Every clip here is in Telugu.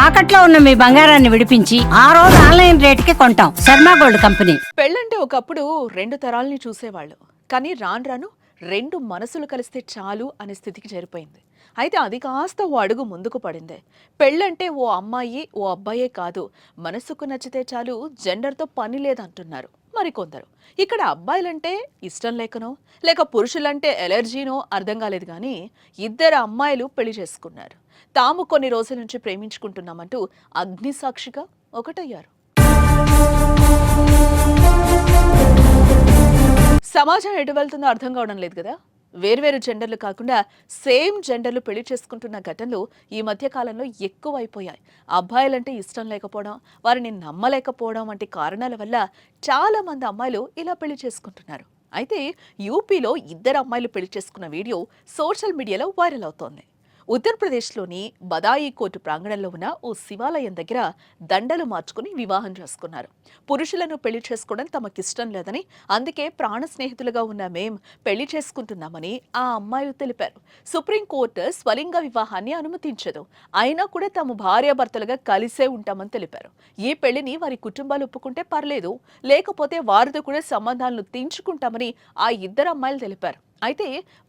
తాకట్లో ఉన్న మీ బంగారాన్ని విడిపించి ఆ రోజు ఆన్లైన్ రేటుకి కొంటాం. Sharma gold company. పెళ్ళంటే ఒకప్పుడు 2 తరాల్ని చూసేవాళ్ళు. కానీ రాను రెండు మనసులు కలిస్తే చాలు అనే స్థితికి చేరిపోయింది. అయితే అది కాస్త ఓ అడుగు ముందుకు పడిందే. పెళ్ళంటే ఓ అమ్మాయి ఓ అబ్బాయే కాదు, మనసుకు నచ్చితే చాలు, జెండర్తో పని లేదంటున్నారు మరికొందరు. ఇక్కడ అబ్బాయిలంటే ఇష్టం లేకనో లేక పురుషులంటే ఎలర్జీనో అర్థం కాలేదు, కానీ ఇద్దరు అమ్మాయిలు పెళ్లి చేసుకున్నారు. తాము కొన్ని రోజుల నుంచి ప్రేమించుకుంటున్నామంటూ అగ్నిసాక్షిగా ఒకటయ్యారు. సమాజం ఎటు వెళ్తుందో అర్థం కావడం లేదు కదా. వేర్వేరు జెండర్లు కాకుండా సేమ్ జెండర్లు పెళ్లి చేసుకుంటున్న ఘటనలు ఈ మధ్య కాలంలో ఎక్కువైపోయాయి. అబ్బాయిలంటే ఇష్టం లేకపోవడం, వారిని నమ్మలేకపోవడం వంటి కారణాల వల్ల చాలా మంది అమ్మాయిలు ఇలా పెళ్లి చేసుకుంటున్నారు. అయితే యూపీలో ఇద్దరు అమ్మాయిలు పెళ్లి చేసుకున్న వీడియో సోషల్ మీడియాలో వైరల్ అవుతోంది. ఉత్తరప్రదేశ్లోని బదాయి కోర్టు ప్రాంగణంలో ఉన్న ఓ శివాలయం దగ్గర దండలు మార్చుకుని వివాహం చేసుకున్నారు. పురుషులను పెళ్లి చేసుకోవడం తమకిష్టం లేదని, అందుకే ప్రాణ స్నేహితులుగా ఉన్న మేం పెళ్లి చేసుకుంటున్నామని ఆ అమ్మాయిలు తెలిపారు. సుప్రీంకోర్టు స్వలింగ వివాహాన్ని అనుమతించదు, అయినా కూడా తాము భార్యాభర్తలుగా కలిసే ఉంటామని తెలిపారు. ఈ పెళ్లిని వారి కుటుంబాలు ఒప్పుకుంటే పర్లేదు, లేకపోతే వారితో కూడా సంబంధాలను తెంచుకుంటామని ఆ ఇద్దరు అమ్మాయిలు తెలిపారు. అయితే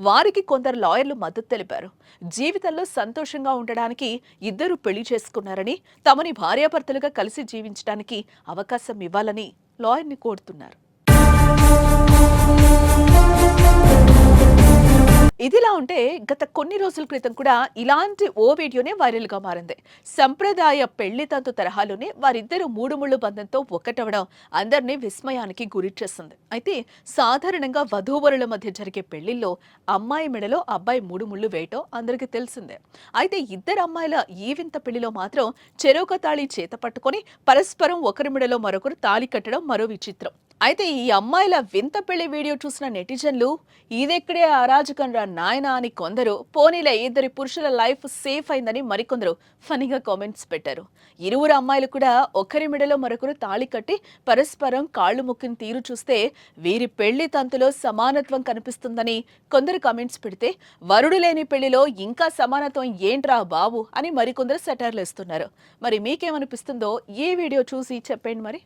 వారికి కొందరు లాయర్లు మద్దతు తెలిపారు. జీవితంలో సంతోషంగా ఉండడానికి ఇద్దరు పెళ్లి చేసుకున్నారని, తమని భార్యాభర్తలుగా కలిసి జీవించడానికి అవకాశం ఇవ్వాలని లాయర్ని కోరుతున్నారు. ఇదిలా ఉంటే గత కొన్ని రోజుల క్రితం కూడా ఇలాంటి ఓ వీడియోనే వైరల్గా మారింది. సంప్రదాయ పెళ్లి తంతు తరహాలోనే వారిద్దరు మూడు ముళ్ళు బంధంతో ఒక్కటవడం అందరినీ విస్మయానికి గురి చేస్తుంది. అయితే సాధారణంగా వధూవరుల మధ్య జరిగే పెళ్లిల్లో అమ్మాయి మెడలో అబ్బాయి మూడు ముళ్ళు వేయటం అందరికీ తెలిసిందే. అయితే ఇద్దరు అమ్మాయిల ఈ వింత పెళ్లిలో మాత్రం చెరొక తాళి చేత పట్టుకొని పరస్పరం ఒకరి మెడలో మరొకరు తాళి కట్టడం మరో విచిత్రం. అయితే ఈ అమ్మాయిల వింత పెళ్లి వీడియో చూసిన నెటిజన్లు ఇదెక్కడే అరాజకం రా నాయనా అని కొందరు, పోనీలే ఇద్దరి పురుషుల లైఫ్ సేఫ్ అయిందని మరికొందరు ఫనీగా కామెంట్స్ పెట్టారు. ఇరువురు అమ్మాయిలు కూడా ఒకరి మెడలో మరొకరు తాళి కట్టి పరస్పరం కాళ్ళు ముక్కిన తీరు చూస్తే వీరి పెళ్లి తంతులో సమానత్వం కనిపిస్తుందని కొందరు కామెంట్స్ పెడితే, వరుడు లేని పెళ్లిలో ఇంకా సమానత్వం ఏంట్రా బాబు అని మరికొందరు సెటైర్లు వేస్తున్నారు. మరి మీకేమనిపిస్తుందో ఈ వీడియో చూసి చెప్పండి మరి.